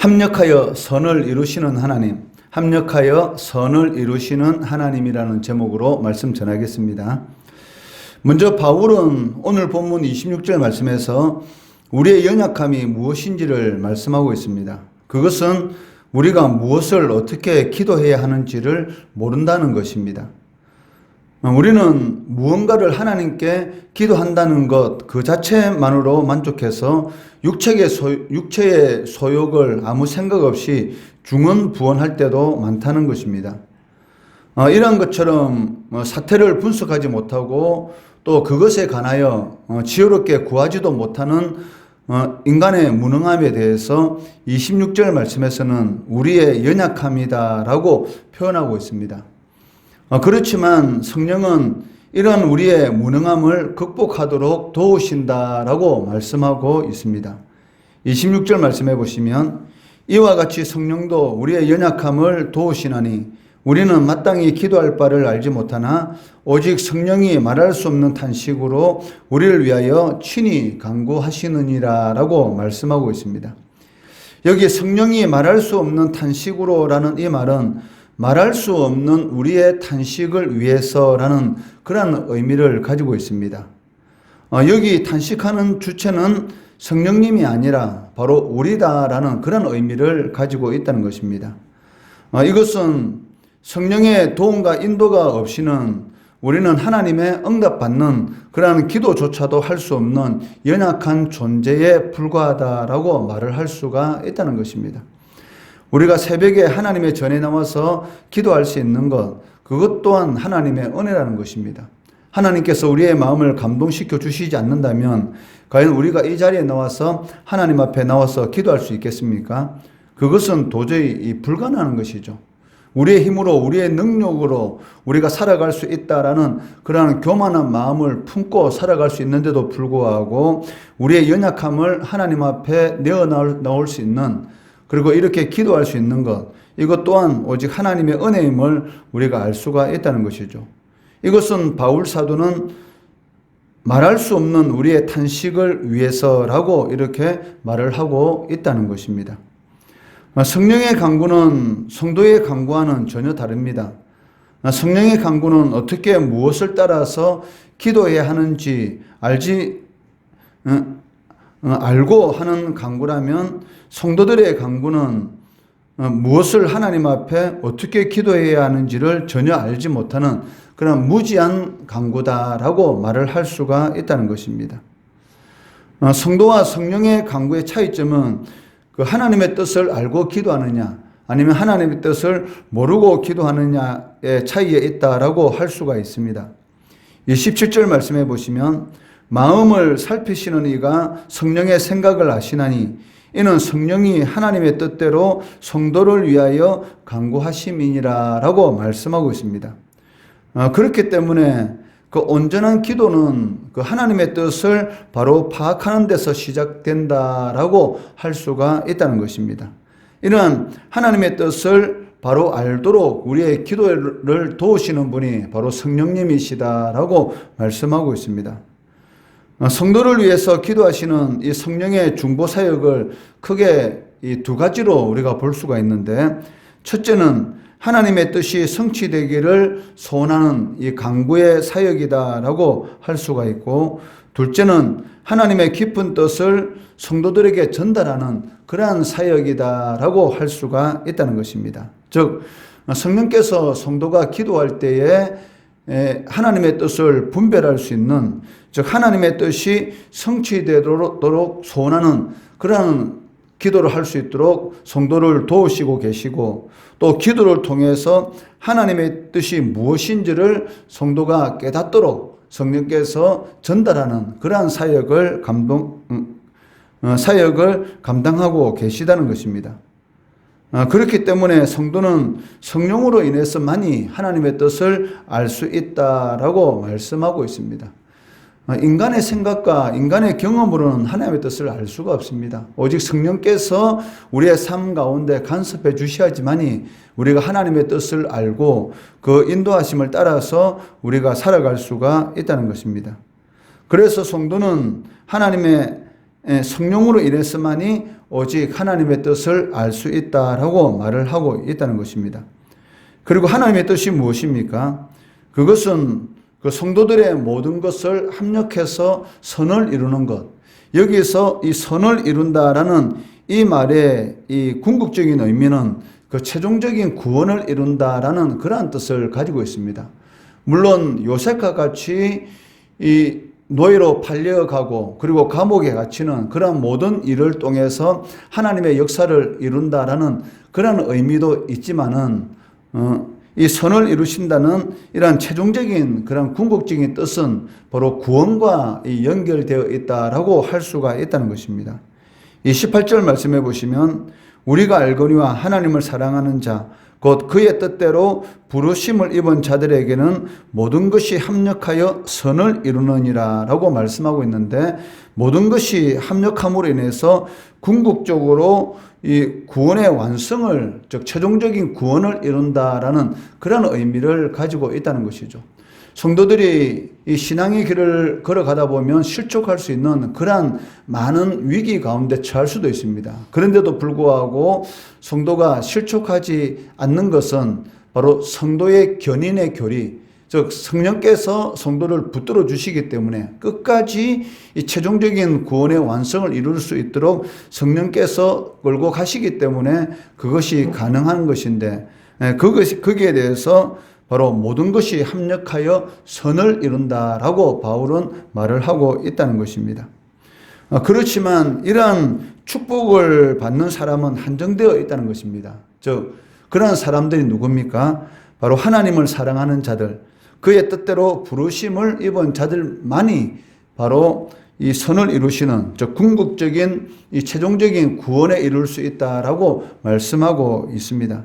합력하여 선을 이루시는 하나님, 합력하여 선을 이루시는 하나님이라는 제목으로 말씀 전하겠습니다. 먼저 바울은 오늘 본문 26절 말씀에서 우리의 연약함이 무엇인지를 말씀하고 있습니다. 그것은 우리가 무엇을 어떻게 기도해야 하는지를 모른다는 것입니다. 우리는 무언가를 하나님께 기도한다는 것 그 자체만으로 만족해서 육체의 소욕을 아무 생각 없이 중언부언할 때도 많다는 것입니다. 이런 것처럼 사태를 분석하지 못하고 또 그것에 관하여 지혜롭게 구하지도 못하는 인간의 무능함에 대해서 26절 말씀에서는 우리의 연약함이다라고 표현하고 있습니다. 그렇지만 성령은 이런 우리의 무능함을 극복하도록 도우신다라고 말씀하고 있습니다. 26절 말씀해 보시면 이와 같이 성령도 우리의 연약함을 도우시나니 우리는 마땅히 기도할 바를 알지 못하나 오직 성령이 말할 수 없는 탄식으로 우리를 위하여 친히 간구하시느니라 라고 말씀하고 있습니다. 여기 성령이 말할 수 없는 탄식으로라는 이 말은 말할 수 없는 우리의 탄식을 위해서라는 그런 의미를 가지고 있습니다. 여기 탄식하는 주체는 성령님이 아니라 바로 우리다라는 그런 의미를 가지고 있다는 것입니다. 이것은 성령의 도움과 인도가 없이는 우리는 하나님의 응답받는 그러한 기도조차도 할 수 없는 연약한 존재에 불과하다라고 말을 할 수가 있다는 것입니다. 우리가 새벽에 하나님의 전에 나와서 기도할 수 있는 것, 그것 또한 하나님의 은혜라는 것입니다. 하나님께서 우리의 마음을 감동시켜 주시지 않는다면 과연 우리가 이 자리에 나와서 하나님 앞에 나와서 기도할 수 있겠습니까? 그것은 도저히 불가능한 것이죠. 우리의 힘으로 우리의 능력으로 우리가 살아갈 수 있다라는 그러한 교만한 마음을 품고 살아갈 수 있는데도 불구하고 우리의 연약함을 하나님 앞에 내어놓을 수 있는, 그리고 이렇게 기도할 수 있는 것, 이것 또한 오직 하나님의 은혜임을 우리가 알 수가 있다는 것이죠. 이것은 바울 사도는 말할 수 없는 우리의 탄식을 위해서라고 이렇게 말을 하고 있다는 것입니다. 성령의 간구는 성도의 간구와는 전혀 다릅니다. 성령의 간구는 어떻게 무엇을 따라서 기도해야 하는지 알고 하는 간구라면 성도들의 간구는 무엇을 하나님 앞에 어떻게 기도해야 하는지를 전혀 알지 못하는 그런 무지한 간구다라고 말을 할 수가 있다는 것입니다. 성도와 성령의 간구의 차이점은 그 하나님의 뜻을 알고 기도하느냐 아니면 하나님의 뜻을 모르고 기도하느냐의 차이에 있다라고 할 수가 있습니다. 이 17절 말씀해 보시면 마음을 살피시는 이가 성령의 생각을 아시나니 이는 성령이 하나님의 뜻대로 성도를 위하여 간구하심이니라 라고 말씀하고 있습니다. 그렇기 때문에 그 온전한 기도는 그 하나님의 뜻을 바로 파악하는 데서 시작된다라고 할 수가 있다는 것입니다. 이러한 하나님의 뜻을 바로 알도록 우리의 기도를 도우시는 분이 바로 성령님이시다라고 말씀하고 있습니다. 성도를 위해서 기도하시는 이 성령의 중보 사역을 크게 이 두 가지로 우리가 볼 수가 있는데, 첫째는 하나님의 뜻이 성취되기를 소원하는 이 간구의 사역이다라고 할 수가 있고, 둘째는 하나님의 깊은 뜻을 성도들에게 전달하는 그러한 사역이다라고 할 수가 있다는 것입니다. 즉 성령께서 성도가 기도할 때에 하나님의 뜻을 분별할 수 있는, 즉 하나님의 뜻이 성취되도록 소원하는 그러한 기도를 할 수 있도록 성도를 도우시고 계시고, 또 기도를 통해서 하나님의 뜻이 무엇인지를 성도가 깨닫도록 성령께서 전달하는 그러한 사역을 감당하고 계시다는 것입니다. 그렇기 때문에 성도는 성령으로 인해서만이 하나님의 뜻을 알 수 있다라고 말씀하고 있습니다. 인간의 생각과 인간의 경험으로는 하나님의 뜻을 알 수가 없습니다. 오직 성령께서 우리의 삶 가운데 간섭해 주셔야지만이 우리가 하나님의 뜻을 알고 그 인도하심을 따라서 우리가 살아갈 수가 있다는 것입니다. 그래서 성도는 하나님의 성령으로 인해서만이 오직 하나님의 뜻을 알 수 있다라고 말을 하고 있다는 것입니다. 그리고 하나님의 뜻이 무엇입니까? 그것은 그 성도들의 모든 것을 합력해서 선을 이루는 것. 여기서 이 선을 이룬다라는 이 말의 이 궁극적인 의미는 그 최종적인 구원을 이룬다라는 그러한 뜻을 가지고 있습니다. 물론 요셉과 같이 이 노예로 팔려가고 그리고 감옥에 갇히는 그런 모든 일을 통해서 하나님의 역사를 이룬다라는 그런 의미도 있지만은 이 선을 이루신다는 이러한 최종적인 그런 궁극적인 뜻은 바로 구원과 연결되어 있다라고 할 수가 있다는 것입니다. 이 18절 말씀해 보시면 우리가 알거니와 하나님을 사랑하는 자 곧 그의 뜻대로 부르심을 입은 자들에게는 모든 것이 합력하여 선을 이루느니라 라고 말씀하고 있는데, 모든 것이 합력함으로 인해서 궁극적으로 이 구원의 완성을, 즉 최종적인 구원을 이룬다라는 그런 의미를 가지고 있다는 것이죠. 성도들이 이 신앙의 길을 걸어가다 보면 실족할 수 있는 그러한 많은 위기 가운데 처할 수도 있습니다. 그런데도 불구하고 성도가 실족하지 않는 것은 바로 성도의 견인의 교리, 즉 성령께서 성도를 붙들어 주시기 때문에 끝까지 이 최종적인 구원의 완성을 이룰 수 있도록 성령께서 끌고 가시기 때문에 그것이 가능한 것인데, 거기에 대해서 바로 모든 것이 합력하여 선을 이룬다라고 바울은 말을 하고 있다는 것입니다. 그렇지만 이러한 축복을 받는 사람은 한정되어 있다는 것입니다. 즉 그런 사람들이 누굽니까? 바로 하나님을 사랑하는 자들, 그의 뜻대로 부르심을 입은 자들만이 바로 이 선을 이루시는, 즉 궁극적인 이 최종적인 구원에 이룰 수 있다라고 말씀하고 있습니다.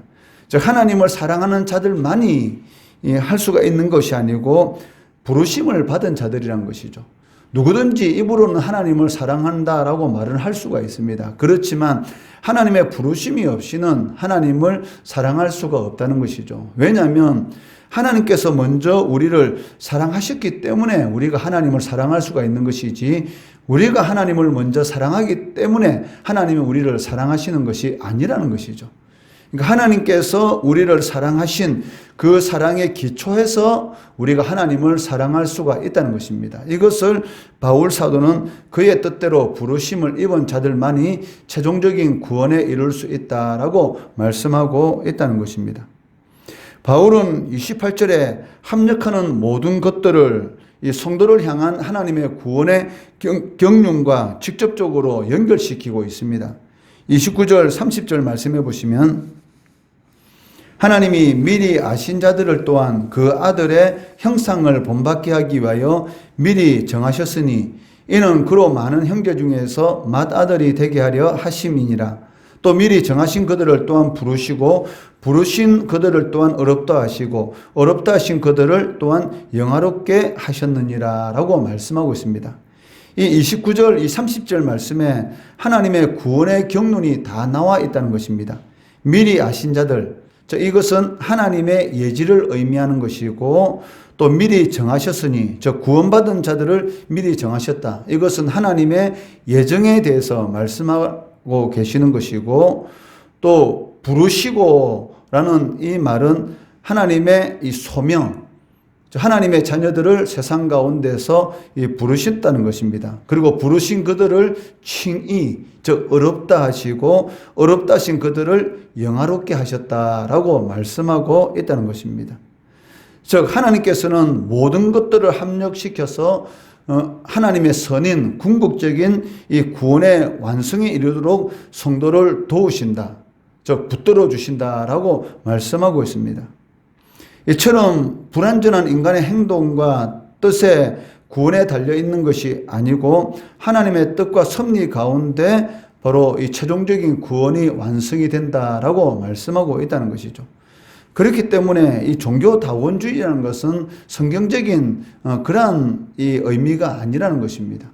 즉 하나님을 사랑하는 자들만이 할 수가 있는 것이 아니고 부르심을 받은 자들이란 것이죠. 누구든지 입으로는 하나님을 사랑한다라고 말을 할 수가 있습니다. 그렇지만 하나님의 부르심이 없이는 하나님을 사랑할 수가 없다는 것이죠. 왜냐하면 하나님께서 먼저 우리를 사랑하셨기 때문에 우리가 하나님을 사랑할 수가 있는 것이지, 우리가 하나님을 먼저 사랑하기 때문에 하나님이 우리를 사랑하시는 것이 아니라는 것이죠. 그러니까 하나님께서 우리를 사랑하신 그 사랑에 기초해서 우리가 하나님을 사랑할 수가 있다는 것입니다. 이것을 바울 사도는 그의 뜻대로 부르심을 입은 자들만이 최종적인 구원에 이룰 수 있다라고 말씀하고 있다는 것입니다. 바울은 28절에 합력하는 모든 것들을 이 성도를 향한 하나님의 구원의 경륜과 직접적으로 연결시키고 있습니다. 29절 30절 말씀해 보시면 하나님이 미리 아신 자들을 또한 그 아들의 형상을 본받게 하기 위하여 미리 정하셨으니 이는 그로 많은 형제 중에서 맏아들이 되게 하려 하심이니라. 또 미리 정하신 그들을 또한 부르시고 부르신 그들을 또한 어렵다 하시고 어렵다 하신 그들을 또한 영화롭게 하셨느니라 라고 말씀하고 있습니다. 이 29절, 이 30절 말씀에 하나님의 구원의 경륜이 다 나와 있다는 것입니다. 미리 아신 자들, 이것은 하나님의 예지를 의미하는 것이고, 또 미리 정하셨으니, 구원받은 자들을 미리 정하셨다. 이것은 하나님의 예정에 대해서 말씀하고 계시는 것이고, 또 부르시고라는 이 말은 하나님의 이 소명, 하나님의 자녀들을 세상 가운데서 부르셨다는 것입니다. 그리고 부르신 그들을 칭의, 즉 어렵다 하시고 어렵다 하신 그들을 영화롭게 하셨다라고 말씀하고 있다는 것입니다. 즉 하나님께서는 모든 것들을 합력시켜서 하나님의 선인 궁극적인 이 구원의 완성에 이르도록 성도를 도우신다, 즉 붙들어 주신다라고 말씀하고 있습니다. 이처럼 불완전한 인간의 행동과 뜻에 구원에 달려있는 것이 아니고 하나님의 뜻과 섭리 가운데 바로 이 최종적인 구원이 완성이 된다라고 말씀하고 있다는 것이죠. 그렇기 때문에 이 종교다원주의라는 것은 성경적인 그러한 이 의미가 아니라는 것입니다.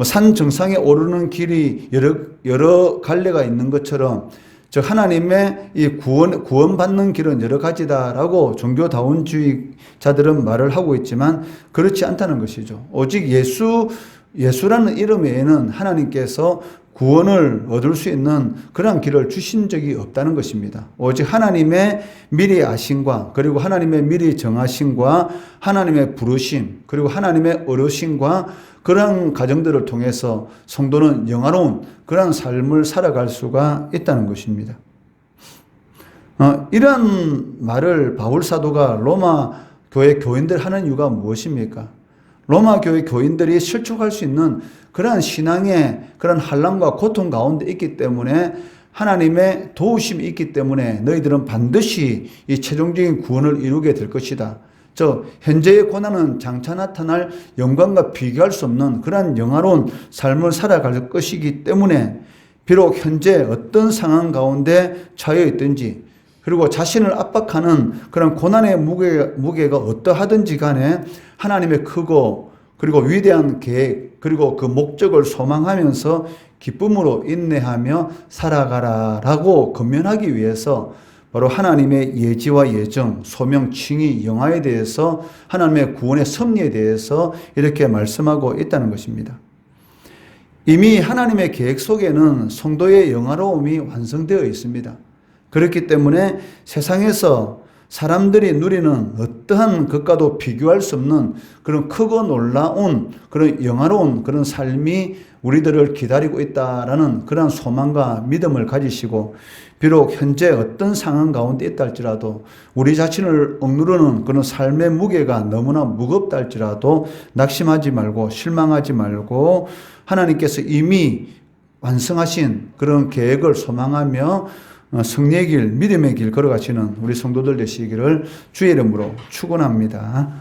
산 정상에 오르는 길이 여러 갈래가 있는 것처럼, 즉 하나님의 이 구원받는 길은 여러 가지다라고 종교다원주의자들은 말을 하고 있지만 그렇지 않다는 것이죠. 오직 예수 예수라는 이름 외에는 하나님께서 구원을 얻을 수 있는 그런 길을 주신 적이 없다는 것입니다. 오직 하나님의 미리 아심과 그리고 하나님의 미리 정하심과 하나님의 부르심 그리고 하나님의 어르심과 그런 과정들을 통해서 성도는 영화로운 그런 삶을 살아갈 수가 있다는 것입니다. 이런 말을 바울 사도가 로마 교회 교인들 하는 이유가 무엇입니까? 로마 교회 교인들이 실족할 수 있는 그러한 신앙의 그런 환난과 고통 가운데 있기 때문에 하나님의 도우심이 있기 때문에 너희들은 반드시 이 최종적인 구원을 이루게 될 것이다. 현재의 고난은 장차 나타날 영광과 비교할 수 없는 그러한 영화로운 삶을 살아갈 것이기 때문에 비록 현재 어떤 상황 가운데 처해 있든지 그리고 자신을 압박하는 그런 고난의 무게가 어떠하든지 간에 하나님의 크고 그리고 위대한 계획 그리고 그 목적을 소망하면서 기쁨으로 인내하며 살아가라라고 권면하기 위해서 바로 하나님의 예지와 예정, 소명, 칭의, 영화에 대해서 하나님의 구원의 섭리에 대해서 이렇게 말씀하고 있다는 것입니다. 이미 하나님의 계획 속에는 성도의 영화로움이 완성되어 있습니다. 그렇기 때문에 세상에서 사람들이 누리는 어떠한 것과도 비교할 수 없는 그런 크고 놀라운 그런 영화로운 그런 삶이 우리들을 기다리고 있다라는 그런 소망과 믿음을 가지시고 비록 현재 어떤 상황 가운데 있다 할지라도 우리 자신을 억누르는 그런 삶의 무게가 너무나 무겁다 할지라도 낙심하지 말고 실망하지 말고 하나님께서 이미 완성하신 그런 계획을 소망하며 승리의 길, 믿음의 길 걸어가시는 우리 성도들 되시기를 주의 이름으로 축원합니다.